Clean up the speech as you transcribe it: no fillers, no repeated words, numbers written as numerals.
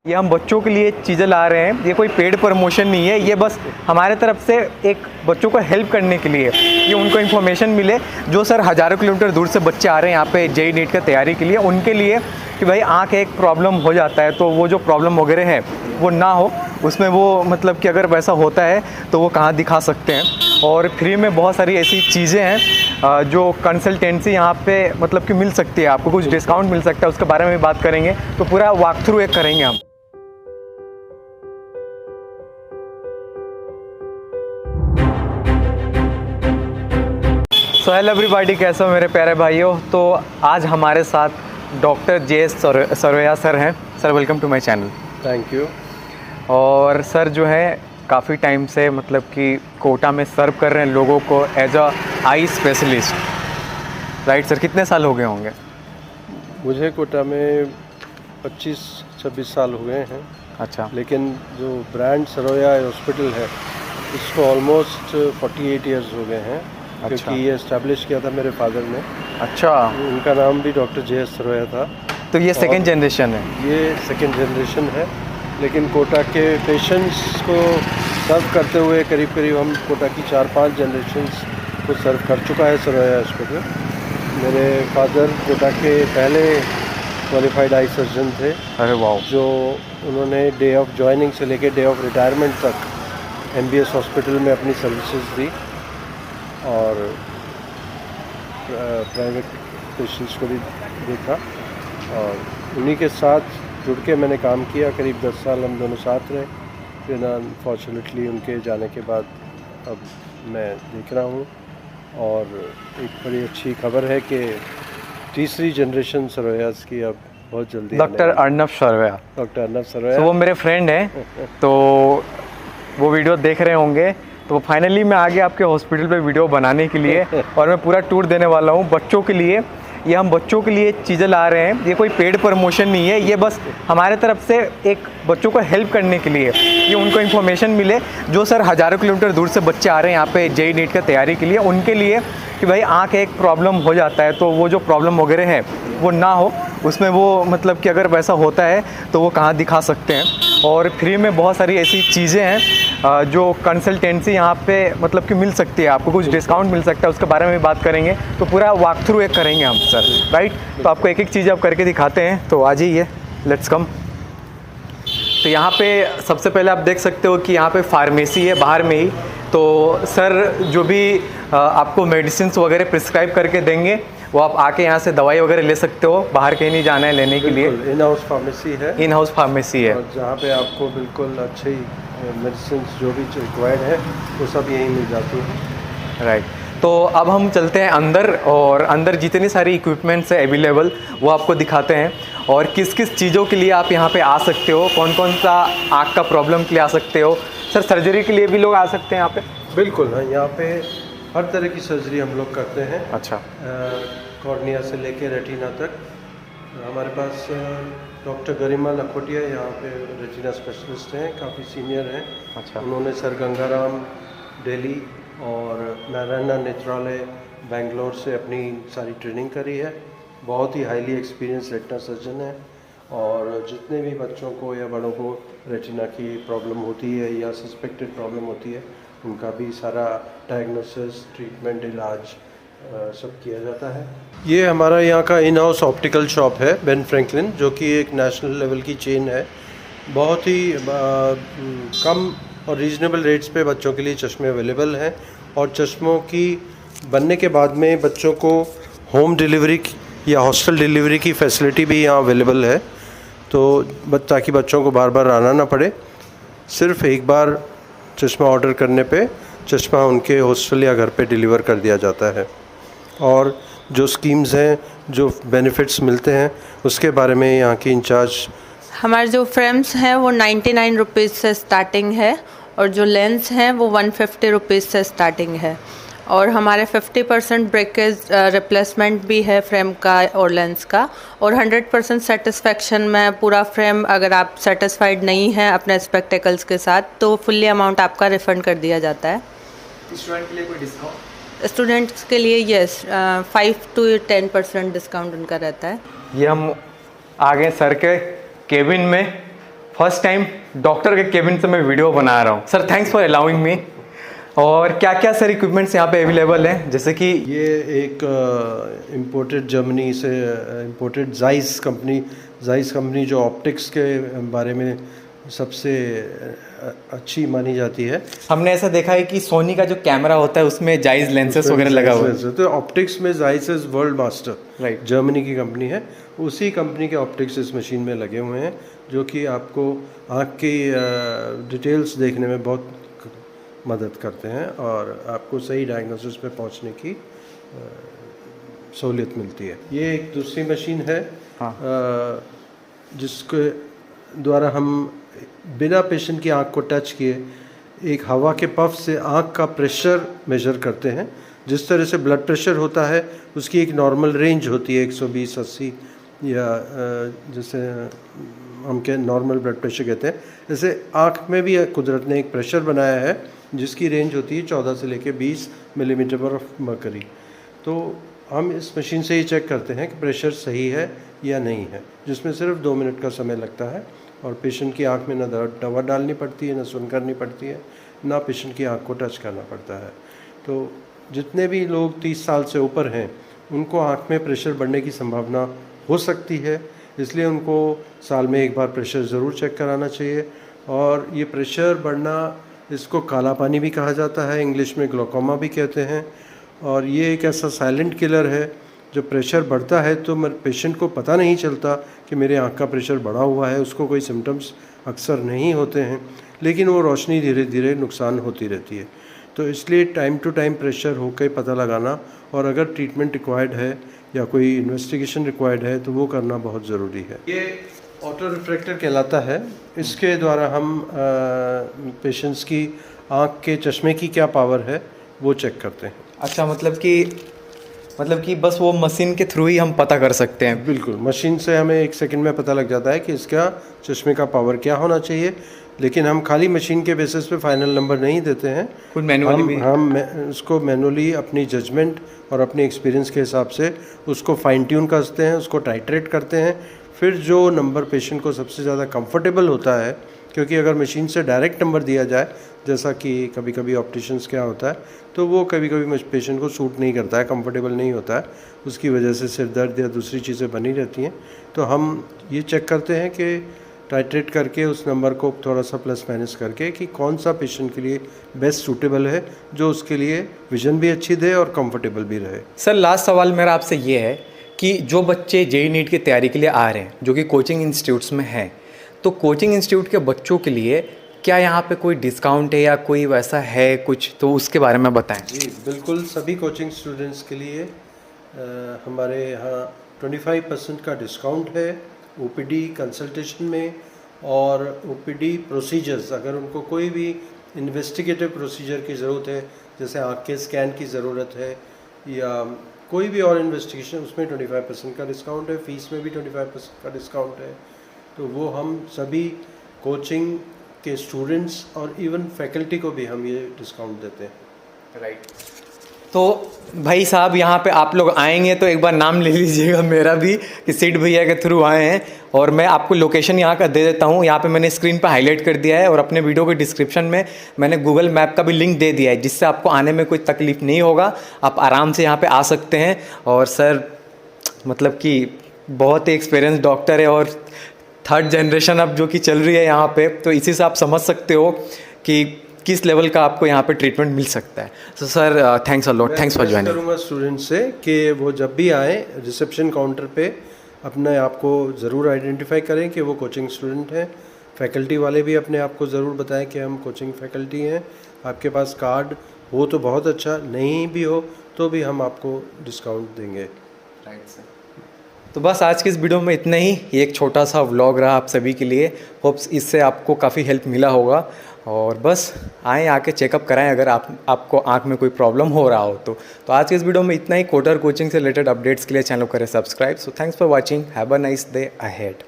ये हम बच्चों के लिए चीज़ें ला रहे हैं, ये कोई पेड प्रमोशन नहीं है, ये बस हमारे तरफ से एक बच्चों को हेल्प करने के लिए, ये उनको इन्फॉर्मेशन मिले जो सर हज़ारों किलोमीटर दूर से बच्चे आ रहे हैं यहाँ पे जेईई नीट का तैयारी के लिए, उनके लिए कि भाई आँख एक प्रॉब्लम हो जाता है तो वो जो प्रॉब्लम वगैरह है वो ना हो, उसमें वो मतलब कि अगर वैसा होता है तो वो कहाँ दिखा सकते हैं। और फ्री में बहुत सारी ऐसी चीज़ें हैं जो कंसल्टेंसी यहाँ पे मतलब कि मिल सकती है, आपको कुछ डिस्काउंट मिल सकता है, उसके बारे में भी बात करेंगे। तो पूरा वॉक थ्रू एक करेंगे हम। सो हेलो एवरीबॉडी, कैसे हो मेरे प्यारे भाइयों। तो आज हमारे साथ डॉक्टर जे सरवैया सर हैं। Sir welcome to my channel. Thank you. और सर जो है काफ़ी टाइम से मतलब कि कोटा में सर्व कर रहे हैं लोगों को as a eye specialist, right sir? कितने साल हो गए होंगे? मुझे कोटा में 25-26 साल हुए हैं। अच्छा। लेकिन जो ब्रांड सरवैया हॉस्पिटल है इसको ऑलमोस्ट 48 इयर्स हो गए हैं। अच्छा। क्योंकि ये इस्टेब्लिश किया था मेरे फादर ने। अच्छा। उनका नाम भी डॉक्टर जे सरवैया था। तो ये सेकेंड जनरेशन है? ये सेकेंड जनरेशन है, लेकिन कोटा के पेशेंट्स को सर्व करते हुए करीब करीब हम कोटा की 4-5 जनरेशन्स को सर्व कर चुका है सरवैया हॉस्पिटल। मेरे फादर कोटा के पहले क्वालिफाइड आई सर्जन थे। अरे वाह। जो उन्होंने डे ऑफ जॉइनिंग से लेके डे ऑफ रिटायरमेंट तक MBS हॉस्पिटल में अपनी सर्विसेज दी और प्राइवेट पेशेंट्स को भी देखा, और उन्हीं के साथ जुड़ के मैंने काम किया। करीब 10 साल हम दोनों साथ रहे। फिर अनफॉर्चुनेटली उनके जाने के बाद अब मैं देख रहा हूँ, और एक बड़ी अच्छी खबर है कि तीसरी जनरेशन सरवैयास की अब बहुत जल्दी डॉक्टर अर्नब सरवैया। डॉक्टर अर्नब सरवैया तो वो मेरे फ्रेंड हैं, तो वो वीडियो देख रहे होंगे। तो फाइनली मैं आ गया आपके हॉस्पिटल पे वीडियो बनाने के लिए, और मैं पूरा टूर देने वाला हूँ बच्चों के लिए। ये हम बच्चों के लिए चीज़ें ला रहे हैं, ये कोई पेड प्रमोशन नहीं है, ये बस हमारे तरफ से एक बच्चों को हेल्प करने के लिए, ये उनको इन्फॉर्मेशन मिले जो सर हज़ारों किलोमीटर दूर से बच्चे आ रहे हैं यहाँ पे जेईई नीट का तैयारी के लिए, उनके लिए कि भाई आँख एक प्रॉब्लम हो जाता है तो वो जो प्रॉब्लम वगैरह है वो ना हो, उसमें वो मतलब कि अगर वैसा होता है तो वो कहाँ दिखा सकते हैं। और फ्री में बहुत सारी ऐसी चीज़ें हैं जो कंसल्टेंसी यहाँ पे मतलब कि मिल सकती है, आपको कुछ डिस्काउंट मिल सकता है, उसके बारे में भी बात करेंगे। तो पूरा वॉक थ्रू एक करेंगे हम सर, राइट? तो आपको एक एक चीज़ आप करके दिखाते हैं, तो आ जाइए, लेट्स कम। तो यहाँ पे सबसे पहले आप देख सकते हो कि यहाँ पे फार्मेसी है बाहर में ही। तो सर जो भी आपको मेडिसिन वगैरह प्रिस्क्राइब करके देंगे वो आप आके यहाँ से दवाई वगैरह ले सकते हो, बाहर कहीं नहीं जाना है लेने के लिए। इन हाउस फार्मेसी है। इन हाउस फार्मेसी है, और जहाँ पे आपको बिल्कुल अच्छी मेडिसिन जो भी रिक्वायर्ड है वो सब यहीं मिल जाती है, राइट? तो अब हम चलते हैं अंदर, और अंदर जितनी सारी इक्विपमेंट्स है अवेलेबल वो आपको दिखाते हैं, और किस किस चीज़ों के लिए आप यहाँ पे आ सकते हो, कौन कौन सा आँख का प्रॉब्लम के लिए आ सकते हो। सर सर्जरी के लिए भी लोग आ सकते हैं यहाँ पे? बिल्कुल। हाँ, यहाँ पे हर तरह की सर्जरी हम लोग करते हैं। अच्छा। कॉर्निया से लेके रेटिना तक। हमारे पास डॉक्टर गरिमा लखोटिया यहाँ पे रेटिना स्पेशलिस्ट हैं, काफ़ी सीनियर हैं। अच्छा। उन्होंने सर गंगाराम दिल्ली और नारायणा नेत्रालय बेंगलोर से अपनी सारी ट्रेनिंग करी है। बहुत ही हाईली एक्सपीरियंस रेटिना सर्जन है, और जितने भी बच्चों को या बड़ों को रेटिना की प्रॉब्लम होती है या सस्पेक्टेड प्रॉब्लम होती है, उनका भी सारा डायग्नोसिस, ट्रीटमेंट, इलाज सब किया जाता है। ये हमारा यहाँ का इन हाउस ऑप्टिकल शॉप है बेन फ्रैंकलिन, जो कि एक नेशनल लेवल की चेन है। बहुत ही कम और रीजनेबल रेट्स पे बच्चों के लिए चश्मे अवेलेबल हैं, और चश्मों की बनने के बाद में बच्चों को होम डिलीवरी या हॉस्टल डिलीवरी की फैसिलिटी भी यहाँ अवेलेबल है। तो ताकि बच्चों को बार बार आना ना पड़े, सिर्फ एक बार चश्मा ऑर्डर करने पे चश्मा उनके हॉस्टल या घर पे डिलीवर कर दिया जाता है। और जो स्कीम्स हैं, जो बेनिफिट्स मिलते हैं, उसके बारे में यहाँ की इंचार्ज। हमारे जो फ्रेम्स हैं वो 99 रुपीज़ से स्टार्टिंग है, और जो लेंस हैं वो 150 रुपीज़ से स्टार्टिंग है, और हमारे 50% ब्रेकेज रिप्लेसमेंट भी है फ्रेम का और लेंस का, और 100% सेटिस्फेक्शन में पूरा फ्रेम, अगर आप सेटिस्फाइड नहीं हैं अपने स्पेक्टेकल्स के साथ तो फुल्ली अमाउंट आपका रिफ़ंड कर दिया जाता है। स्टूडेंट के लिए कोई डिस्काउंट? स्टूडेंट्स के लिए यस 5 to 10% डिस्काउंट उनका रहता है। ये हम आ गए सर के केबिन में। फर्स्ट टाइम डॉक्टर के केबिन से मैं वीडियो बना रहा हूँ। सर थैंक्स फॉर अलाउइंग मी। और क्या क्या सर इक्विपमेंट्स यहाँ पे अवेलेबल हैं, जैसे कि ये एक इम्पोर्टेड जर्मनी से इम्पोर्टेड जाइस कंपनी जो ऑप्टिक्स के बारे में सबसे अच्छी मानी जाती है। हमने ऐसा देखा है कि सोनी का जो कैमरा होता है उसमें जाइस लेंसेस वगैरह लगा हुआ है। तो ऑप्टिक्स में Zeiss is world master, right, Germany की कंपनी है। उसी कंपनी के ऑप्टिक्स इस मशीन में लगे हुए हैं जो कि आपको आँख की डिटेल्स देखने में बहुत मदद करते हैं और आपको सही डायग्नोसिस पे पहुंचने की सहूलियत मिलती है। ये एक दूसरी मशीन है, हाँ, जिसके द्वारा हम बिना पेशेंट की आंख को टच किए एक हवा के पफ से आंख का प्रेशर मेजर करते हैं। जिस तरह से ब्लड प्रेशर होता है उसकी एक नॉर्मल रेंज होती है 120, 80 या जैसे हम के नॉर्मल ब्लड प्रेशर कहते हैं, जैसे आँख में भी कुदरत ने एक प्रेशर बनाया है जिसकी रेंज होती है 14 से लेकर 20 मिलीमीटर ऑफ मर्करी। तो हम इस मशीन से ही चेक करते हैं कि प्रेशर सही है या नहीं है, जिसमें सिर्फ 2 मिनट का समय लगता है और पेशेंट की आंख में ना दवा डालनी पड़ती है, ना सुन करनी पड़ती है, ना पेशेंट की आंख को टच करना पड़ता है। तो जितने भी लोग 30 साल से ऊपर हैं उनको आंख में प्रेशर बढ़ने की संभावना हो सकती है, इसलिए उनको साल में एक बार प्रेशर ज़रूर चेक कराना चाहिए। और ये प्रेशर बढ़ना, इसको काला पानी भी कहा जाता है, इंग्लिश में ग्लोकोमा भी कहते हैं। और ये एक ऐसा साइलेंट किलर है, जब प्रेशर बढ़ता है तो पेशेंट को पता नहीं चलता कि मेरे आँख का प्रेशर बढ़ा हुआ है, उसको कोई सिम्टम्स अक्सर नहीं होते हैं, लेकिन वो रोशनी धीरे धीरे नुकसान होती रहती है। तो इसलिए टाइम टू टाइम प्रेशर होकर पता लगाना, और अगर ट्रीटमेंट रिक्वायर्ड है या कोई इन्वेस्टिगेशन रिक्वायर्ड है तो वो करना बहुत ज़रूरी है। ये ऑटो रिफ्रैक्टर कहलाता है। इसके द्वारा हम पेशेंट्स की आँख के चश्मे की क्या पावर है वो चेक करते हैं। अच्छा, मतलब कि बस वो मशीन के थ्रू ही हम पता कर सकते हैं? बिल्कुल, मशीन से हमें 1 सेकंड में पता लग जाता है कि इसका चश्मे का पावर क्या होना चाहिए, लेकिन हम खाली मशीन के बेसिस पे फाइनल नंबर नहीं देते हैं। कुछ मैनुअली हम उसको मैनुअली अपनी जजमेंट और अपने एक्सपीरियंस के हिसाब से उसको फाइन ट्यून करते हैं, उसको टाइट्रेट करते हैं। फिर जो नंबर पेशेंट को सबसे ज़्यादा कंफर्टेबल होता है, क्योंकि अगर मशीन से डायरेक्ट नंबर दिया जाए, जैसा कि कभी कभी ऑप्टिशियंस क्या होता है, तो वो कभी कभी पेशेंट को सूट नहीं करता है, कंफर्टेबल नहीं होता है, उसकी वजह से सिर दर्द या दूसरी चीज़ें बनी रहती हैं। तो हम ये चेक करते हैं कि टाइट्रेट करके उस नंबर को थोड़ा सा प्लस माइनस करके कि कौन सा पेशेंट के लिए बेस्ट सूटेबल है, जो उसके लिए विजन भी अच्छी दे और कंफर्टेबल भी रहे। सर लास्ट सवाल मेरा आपसे ये है कि जो बच्चे जेईई नीट की तैयारी के लिए आ रहे हैं, जो कि कोचिंग इंस्टीट्यूट्स में हैं, तो कोचिंग इंस्टीट्यूट के बच्चों के लिए क्या यहाँ पे कोई डिस्काउंट है या कोई वैसा है कुछ, तो उसके बारे में बताएं। जी बिल्कुल, सभी कोचिंग स्टूडेंट्स के लिए हमारे यहाँ 25% का डिस्काउंट है ओपीडी कंसल्टेशन में। और ओपीडी प्रोसीजर्स, अगर उनको कोई भी इन्वेस्टिगेटिव प्रोसीजर की ज़रूरत है, जैसे आँख के स्कैन की ज़रूरत है या कोई भी और इन्वेस्टिगेशन, उसमें 25% का डिस्काउंट है। फ़ीस में भी 25% का डिस्काउंट है। तो वो हम सभी कोचिंग के स्टूडेंट्स और इवन फैकल्टी को भी हम ये डिस्काउंट देते हैं। राइट। तो भाई साहब यहाँ पे आप लोग आएंगे तो एक बार नाम ले लीजिएगा मेरा भी, कि सीट भैया के थ्रू आए हैं। और मैं आपको लोकेशन यहाँ का दे देता हूँ, यहाँ पे मैंने स्क्रीन पे हाईलाइट कर दिया है, और अपने वीडियो के डिस्क्रिप्शन में मैंने गूगल मैप का भी लिंक दे दिया है, जिससे आपको आने में कोई तकलीफ़ नहीं होगा, आप आराम से यहाँ पे आ सकते हैं। और सर मतलब कि बहुत ही एक्सपीरियंस डॉक्टर है, और 3rd जनरेशन अब जो कि चल रही है यहाँ पे, तो इसी से आप समझ सकते हो कि किस लेवल का आपको यहाँ पे ट्रीटमेंट मिल सकता है। तो sir thanks a lot, thanks for joining. करूँगा स्टूडेंट से कि वो जब भी आए रिसेप्शन काउंटर पे अपने आप को ज़रूर आइडेंटिफाई करें कि वो कोचिंग स्टूडेंट हैं। फैकल्टी वाले भी अपने आप को ज़रूर बताएं कि हम कोचिंग फैकल्टी हैं। आपके पास कार्ड हो तो बहुत अच्छा, नहीं भी हो तो भी हम आपको डिस्काउंट देंगे। Right sir. तो बस आज की इस वीडियो में इतना ही, ये एक छोटा सा व्लॉग रहा आप सभी के लिए। होप्स इससे आपको काफ़ी हेल्प मिला होगा। और बस आएँ, आके चेकअप कराएं अगर आपको आंख में कोई प्रॉब्लम हो रहा हो तो आज के इस वीडियो में इतना ही। कोटर कोचिंग से रिलेटेड अपडेट्स के लिए चैनल करें subscribe. So thanks for watching, have a nice day ahead.